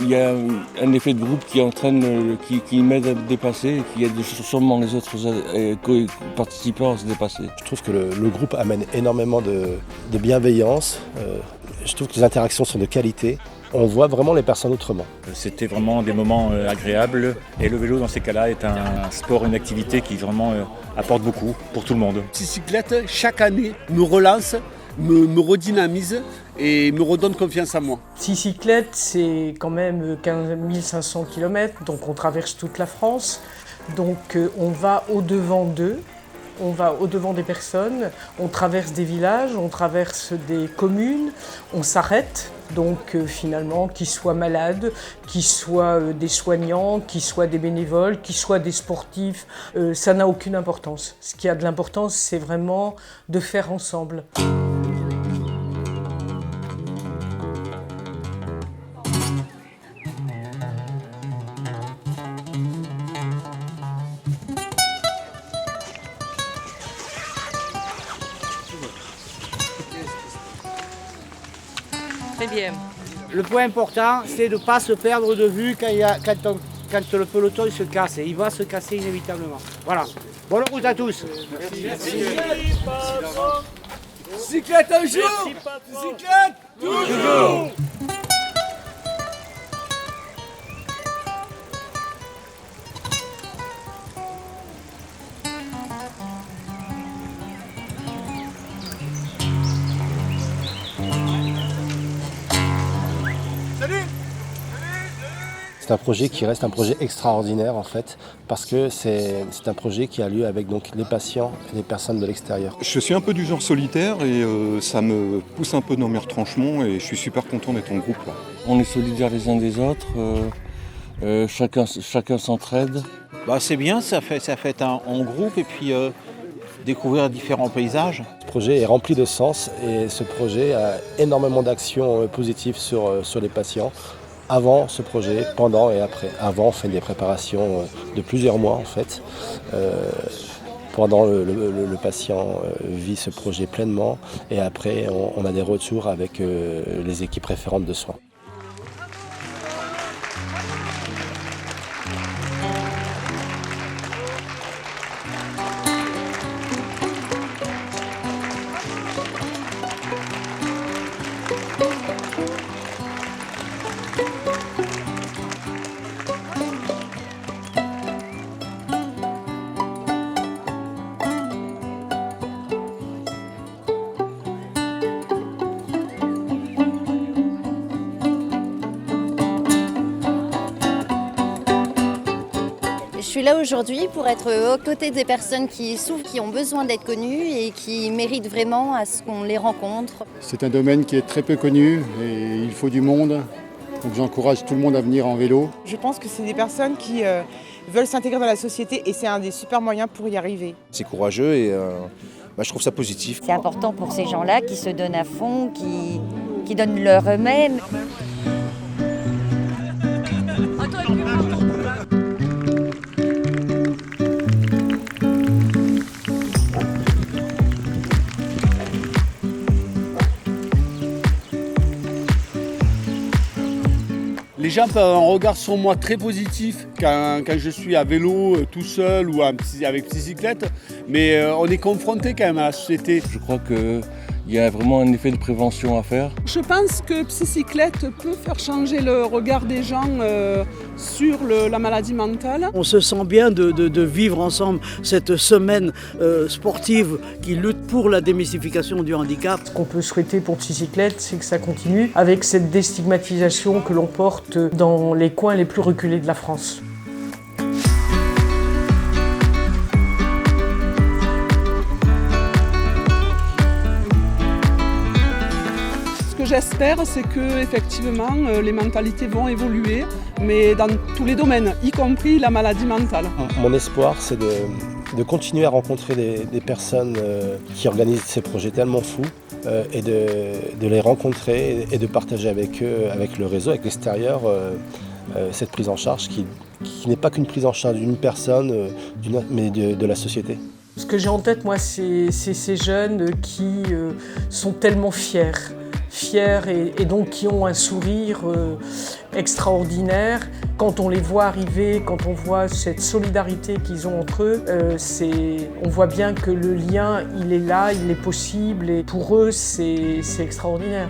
qu'il y a un effet de groupe qui entraîne, qui m'aide à me dépasser et qui aide sûrement les autres participants à se dépasser. Je trouve que le groupe amène énormément de bienveillance. Je trouve que les interactions sont de qualité. On voit vraiment les personnes autrement. C'était vraiment des moments agréables et le vélo dans ces cas-là est un sport, une activité qui vraiment apporte beaucoup pour tout le monde. Psycyclette, chaque année, me relance, me redynamise et me redonne confiance en moi. Psycyclette, c'est quand même 15 500 km, donc on traverse toute la France. Donc on va au-devant d'eux. On va au-devant des personnes, on traverse des villages, on traverse des communes, on s'arrête. Donc finalement, qu'ils soient malades, qu'ils soient des soignants, qu'ils soient des bénévoles, qu'ils soient des sportifs, ça n'a aucune importance. Ce qui a de l'importance, c'est vraiment de faire ensemble. Très bien. Le point important, c'est de ne pas se perdre de vue quand le peloton se casse. Il va se casser inévitablement. Voilà. Bonne route à tous. Merci. Cyclette un jour, cyclette toujours. C'est un projet qui reste un projet extraordinaire en fait, parce que c'est un projet qui a lieu avec donc les patients et les personnes de l'extérieur. Je suis un peu du genre solitaire et ça me pousse un peu dans mes retranchements et je suis super content d'être en groupe là. On est solidaires les uns des autres, chacun s'entraide. C'est bien, ça fait en groupe et puis découvrir différents paysages. Ce projet est rempli de sens et ce projet a énormément d'actions positives sur les patients. Avant ce projet, pendant et après. Avant, on fait des préparations de plusieurs mois en fait. Pendant, le patient vit ce projet pleinement et après, on a des retours avec les équipes référentes de soins. Je suis là aujourd'hui pour être aux côtés des personnes qui souffrent, qui ont besoin d'être connues et qui méritent vraiment à ce qu'on les rencontre. C'est un domaine qui est très peu connu et il faut du monde. Donc j'encourage tout le monde à venir en vélo. Je pense que c'est des personnes qui veulent s'intégrer dans la société et c'est un des super moyens pour y arriver. C'est courageux et je trouve ça positif. C'est important pour ces gens-là qui se donnent à fond, qui donnent leur eux-mêmes. Les gens peuvent avoir un regard sur moi très positif quand je suis à vélo, tout seul ou avec psycyclette, mais on est confronté quand même à la société. Je crois qu'il y a vraiment un effet de prévention à faire. Je pense que Psycyclette peut faire changer le regard des gens sur la maladie mentale. On se sent bien de vivre ensemble cette semaine sportive qui lutte pour la démystification du handicap. Ce qu'on peut souhaiter pour Psycyclette, c'est que ça continue avec cette déstigmatisation que l'on porte dans les coins les plus reculés de la France. Ce que j'espère, c'est que effectivement, les mentalités vont évoluer, mais dans tous les domaines, y compris la maladie mentale. Mon espoir, c'est de continuer à rencontrer des personnes qui organisent ces projets tellement fous et de les rencontrer et de partager avec eux, avec le réseau, avec l'extérieur, cette prise en charge qui n'est pas qu'une prise en charge d'une personne, mais de la société. Ce que j'ai en tête, moi, c'est ces jeunes qui sont tellement fiers et donc qui ont un sourire extraordinaires. Quand on les voit arriver, quand on voit cette solidarité qu'ils ont entre eux, on voit bien que le lien, il est là, il est possible et pour eux, c'est extraordinaire.